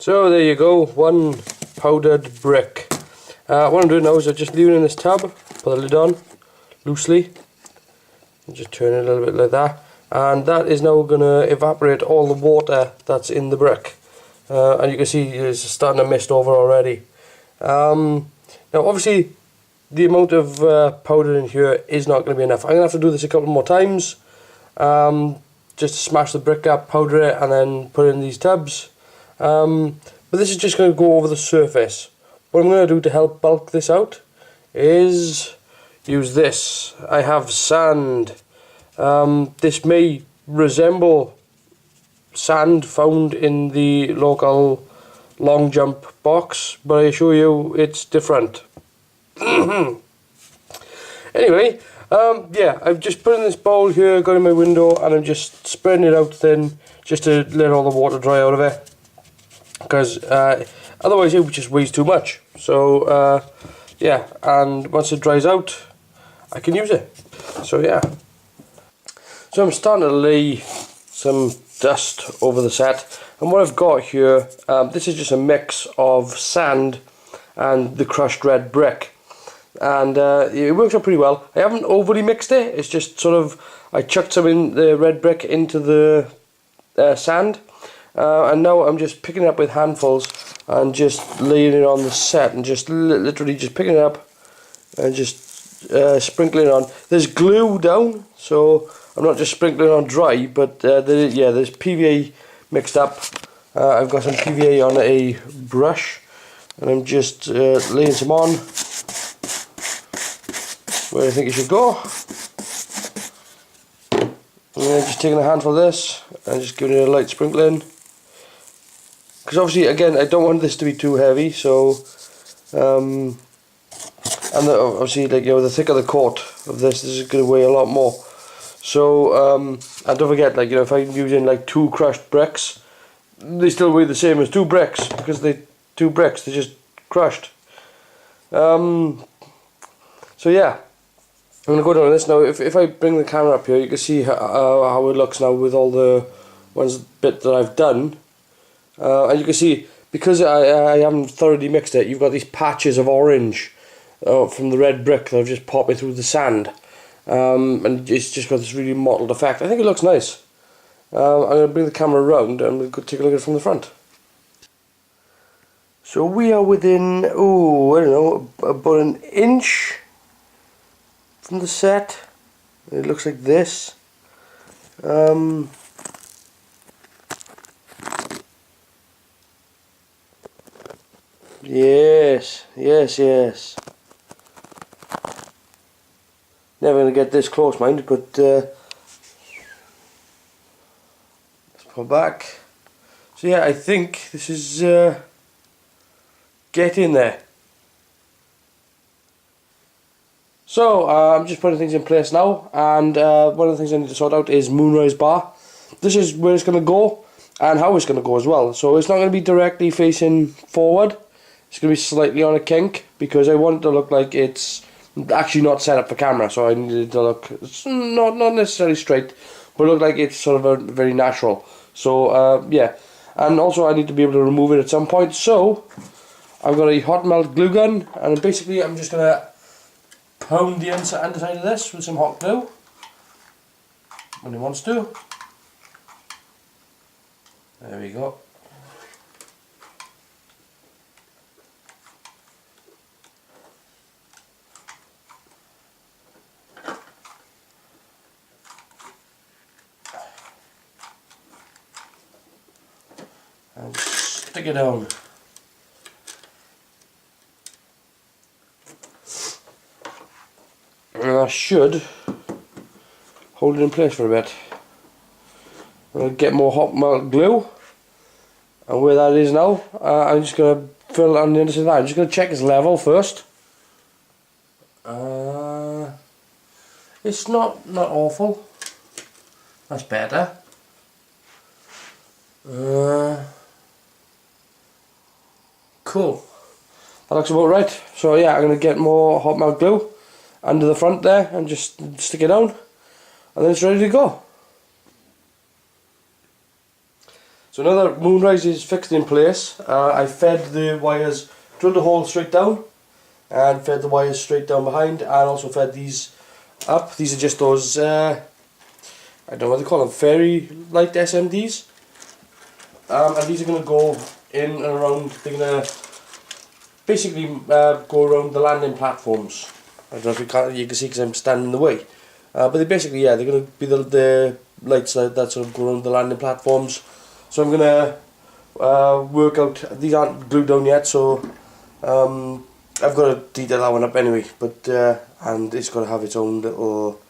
So there you go, one powdered brick. What I'm doing now is I'm just leaving it in this tub, put the lid on loosely, and just turn it a little bit like that, and that is now going to evaporate all the water that's in the brick. And you can see it's starting to mist over already. Now obviously the amount of powder in here is not going to be enough. I'm going to have to do this a couple more times, just to smash the brick up, powder it, and then put it in these tubs. But this is just going to go over the surface. What I'm going to do to help bulk this out is use this. I have sand. This may resemble sand found in the local long jump box, but I assure you it's different. Anyway, yeah, I've just put in this bowl here, got in my window, and I'm just spreading it out thin just to let all the water dry out of it, because otherwise it just weighs too much. So yeah, and once it dries out I can use it. So yeah, so I'm starting to lay some dust over the set, and what I've got here, this is just a mix of sand and the crushed red brick, and it works out pretty well. I haven't overly mixed it, it's just sort of, I chucked some in the red brick into the sand, and now I'm just picking it up with handfuls and just laying it on the set, and just literally just picking it up and just sprinkling it on. There's glue down, so I'm not just sprinkling on dry, but there's PVA mixed up. I've got some PVA on a brush, and I'm just laying some on where I think it should go. And then just taking a handful of this and just giving it a light sprinkling, because obviously again I don't want this to be too heavy, so and obviously, like, you know, the thicker the coat of this is going to weigh a lot more. So and don't forget, like, you know, if I'm using like 2 crushed bricks, they still weigh the same as 2 bricks, because they're just crushed. So yeah, I'm going to go down on this now. If I bring the camera up here, you can see how it looks now with all the bit that I've done, and you can see, because I haven't thoroughly mixed it, you've got these patches of orange from the red brick that have just popped through the sand, and it's just got this really mottled effect. I think it looks nice. I'm going to bring the camera around and we'll go take a look at it from the front. So we are within, oh, I don't know, about an inch from the set. It looks like this. Yes. Never going to get this close, mind, but let's pull back. So yeah, I think this is getting there. So I'm just putting things in place now, and one of the things I need to sort out is moonrise bar. This is where it's going to go and how it's going to go as well. So it's not going to be directly facing forward. It's going to be slightly on a kink, because I want it to look like it's actually not set up for camera, so I need it to look, it's not necessarily straight, but look like it's sort of very natural. So yeah, and also I need to be able to remove it at some point, so I've got a hot melt glue gun, and basically I'm just going to pound the underside of this with some hot glue when it wants to. There we go. And stick it down. And I should hold it in place for a bit. I'm going to get more hot melt glue, and where that is now, I'm just going to fill it on the underside of that. I'm just going to check its level first. It's not awful. That's better. Cool. That looks about right. So yeah, I'm going to get more hot melt glue under the front there and just stick it down, and then it's ready to go. So now that Moonrise is fixed in place, I fed the wires, drilled a hole straight down, and fed the wires straight down behind, and also fed these up. These are just those, I don't know what they call them, fairy light SMDs. And these are going to go in and around, they're going to basically go around the landing platforms. I don't know if you can see because I'm standing in the way. But they basically, yeah, they're going to be the lights that sort of go around the landing platforms. So I'm going to work out, these aren't glued down yet, so I've got to detail that one up anyway. But and it's got to have its own little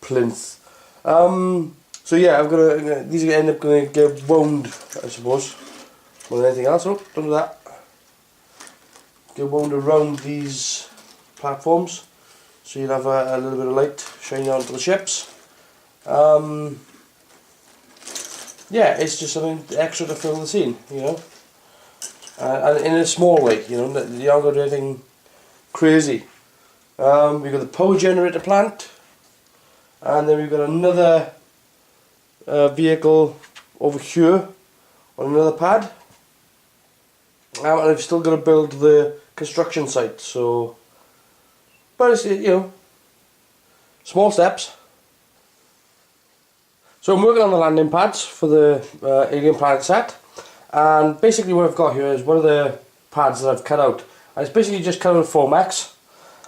plinth. So yeah, these are end up going to get wound, I suppose, more than anything else. Oh, don't do that. Get wound around these platforms, so you'll have a little bit of light shining onto the ships. Yeah, it's just something extra to fill the scene, you know, and in a small way, you know. You aren't going to do anything crazy. We've got the power generator plant, and then we've got another vehicle over here on another pad, and I've still got to build the construction site. So, but it's, you know, small steps. So I'm working on the landing pads for the alien planet set, and basically what I've got here is one of the pads that I've cut out, and it's basically just cut out of Foamex.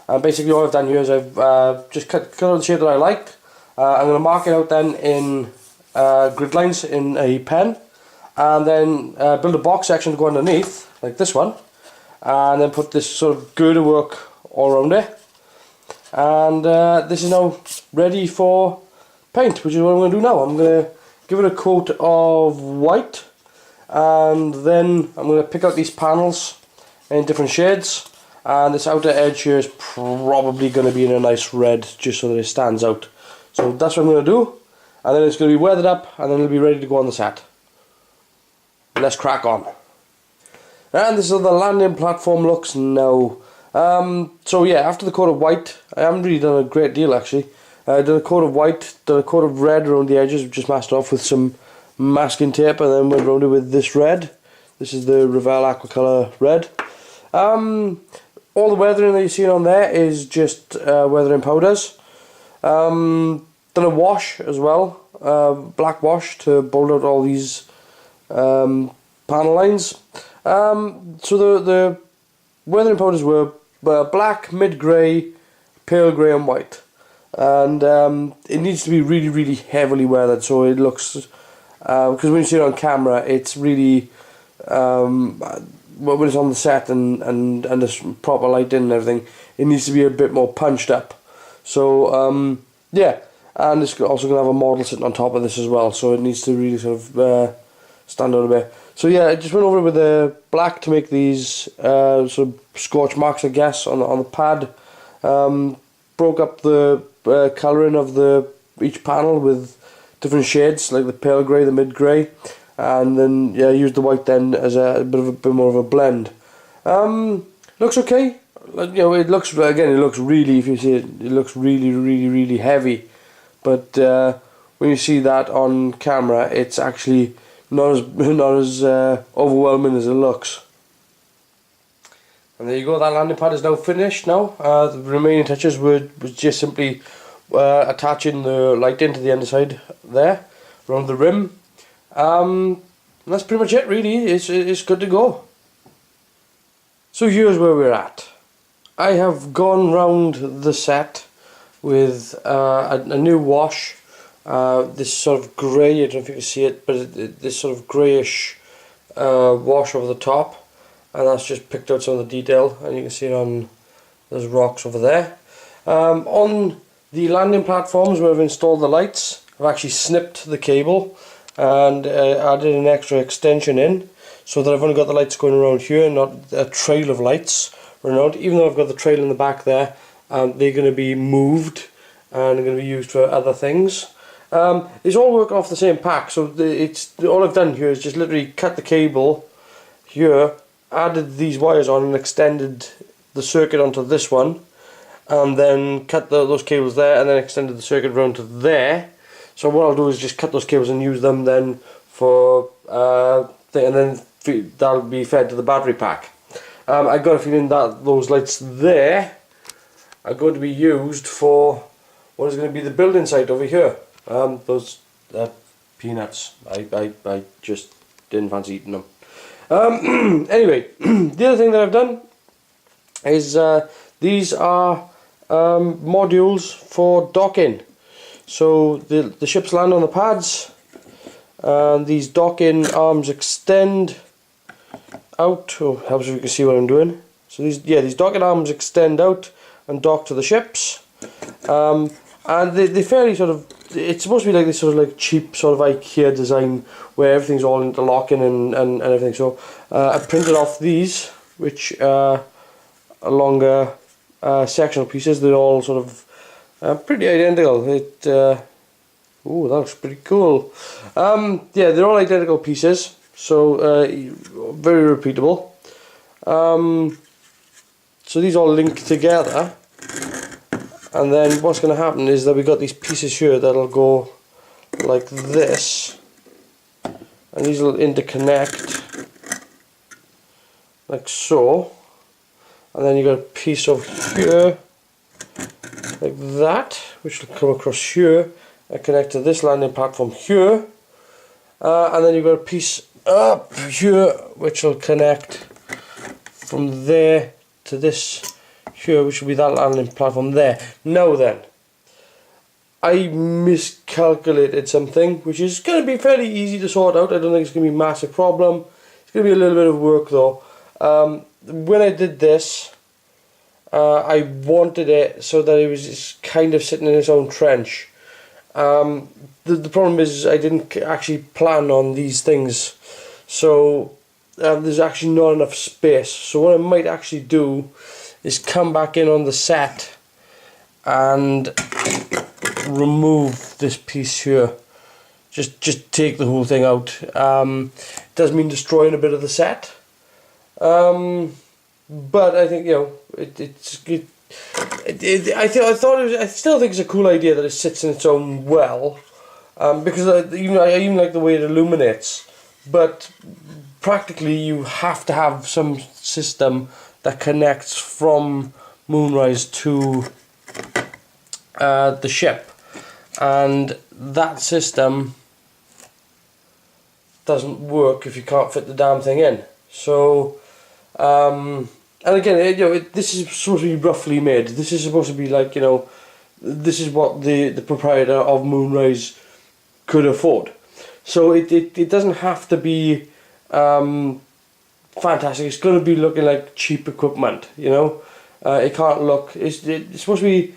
And basically all I've done here is I've just cut out the shape that I like. I'm going to mark it out then in grid lines in a pen, and then build a box section to go underneath, like this one, and then put this sort of girder work all around it. And this is now ready for paint, which is what I'm going to do now. I'm going to give it a coat of white, and then I'm going to pick out these panels in different shades, and this outer edge here is probably going to be in a nice red, just so that it stands out. So that's what I'm going to do, and then it's going to be weathered up, and then it'll be ready to go on the set. Let's crack on. And this is how the landing platform looks now. So yeah, after the coat of white, I haven't really done a great deal actually. I did a coat of white, did a coat of red around the edges, just masked off with some masking tape, and then went around it with this red. This is the Revell Aquacolor red. All the weathering that you're seeing on there is just weathering powders. Done a wash as well, black wash to bolt out all these panel lines. So the weathering powders were black, mid-grey, pale grey and white. And it needs to be really, really heavily weathered, so it looks, because when you see it on camera, it's really, when it's on the set and there's proper lighting and everything, it needs to be a bit more punched up. So yeah, and it's also going to have a model sitting on top of this as well, so it needs to really sort of stand out a bit. So yeah, I just went over it with the black to make these sort of scorch marks, I guess, on the pad. Broke up the colouring of each panel with different shades, like the pale grey, the mid grey, and then yeah, used the white then as a bit more of a blend. Looks okay. You know, it looks, again, it looks really, if you see it, it looks really, really, really heavy. But when you see that on camera, it's actually not as overwhelming as it looks. And there you go, that landing pad is now finished now. The remaining touches was just simply attaching the lighting to the underside there, around the rim. And that's pretty much it really, it's good to go. So here's where we're at. I have gone round the set with a new wash, this sort of grey, I don't know if you can see it, but this sort of greyish wash over the top. And that's just picked out some of the detail, and you can see it on those rocks over there. On the landing platforms where I've installed the lights, I've actually snipped the cable and added an extra extension in, so that I've only got the lights going around here, not a trail of lights around. Even though I've got the trail in the back there, they're going to be moved and they're going to be used for other things. It's all working off the same pack, so all I've done here is just literally cut the cable here, added these wires on and extended the circuit onto this one, and then cut those cables there and then extended the circuit around to there. So what I'll do is just cut those cables and use them then for thing, and then that'll be fed to the battery pack. I got a feeling that those lights there are going to be used for what is going to be the building site over here. Those peanuts. I just didn't fancy eating them. Anyway, the other thing that I've done is these are modules for docking. So the ships land on the pads, and these docking arms extend out. Oh, helps if you can see what I'm doing. So these docking arms extend out and dock to the ships, and they're fairly sort of. It's supposed to be like this sort of like cheap sort of IKEA design where everything's all interlocking and everything. So I printed off these, which are longer sectional pieces. They're all sort of pretty identical. Ooh, that looks pretty cool. Yeah, they're all identical pieces, so very repeatable. So these all link together, and then what's going to happen is that we got these pieces here that'll go like this, and these will interconnect like so, and then you got a piece over here like that, which will come across here and connect to this landing platform here, and then you've got a piece up here which will connect from there to this here, which will be that landing platform there. Now then, I miscalculated something which is going to be fairly easy to sort out. I don't think it's going to be a massive problem. It's going to be a little bit of work though. When I did this, I wanted it so that it was just kind of sitting in its own trench. The problem is I didn't actually plan on these things, so there's actually not enough space. So what I might actually do is come back in on the set and remove this piece here. Just take the whole thing out. It does mean destroying a bit of the set, but I think, you know, I still think it's a cool idea that it sits in its own well, because I even like the way it illuminates. But practically, you have to have some system that connects from Moonrise to the ship, and that system doesn't work if you can't fit the damn thing in. So, and again, this is supposed to be roughly made. This is supposed to be like, this is what the proprietor of Moonrise could afford. So it doesn't have to be fantastic. It's going to be looking like cheap equipment, it can't look. It's supposed to be,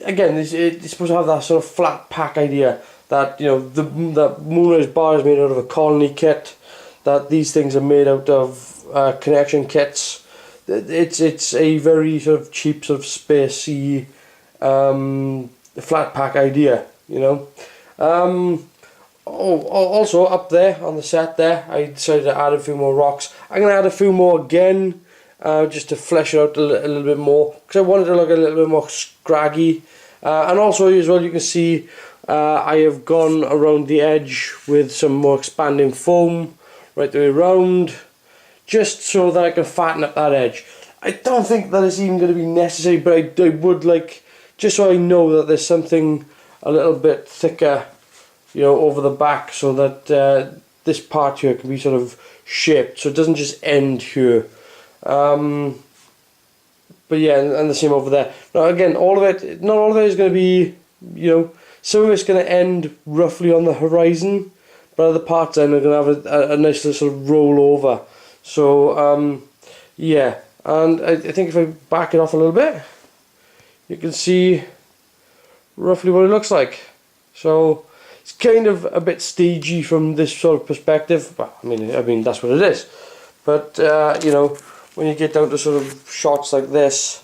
again, it's supposed to have that sort of flat pack idea that the Moonrise bar is made out of a colony kit, that these things are made out of connection kits. It's a very sort of cheap, sort of spacey flat pack idea, Also up there on the set there, I decided to add a few more rocks. I'm going to add a few more again, just to flesh it out a little bit more, because I wanted to look a little bit more scraggy. And also as well, you can see I have gone around the edge with some more expanding foam right the way around, just so that I can fatten up that edge. I don't think that is even going to be necessary, but I would like, just so I know that there's something a little bit thicker over the back, so that this part here can be sort of shaped, so it doesn't just end here. But yeah, and the same over there. Now again, not all of it is going to be, some of it's going to end roughly on the horizon, but other parts then are going to have a nice little sort of roll over. So yeah, and I think if I back it off a little bit, you can see roughly what it looks like. So it's kind of a bit stagey from this sort of perspective. Well, I mean that's what it is. But when you get down to sort of shots like this,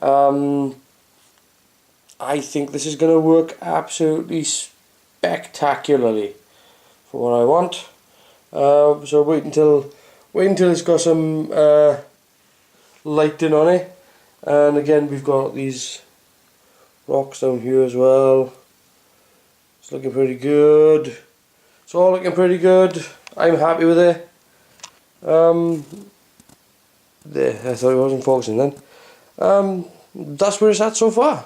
I think this is going to work absolutely spectacularly for what I want. So wait until it's got some lighting on it. And again, we've got these rocks down here as well. It's looking pretty good. It's all looking pretty good. I'm happy with it. There, I thought it wasn't focusing then. That's where it's at so far.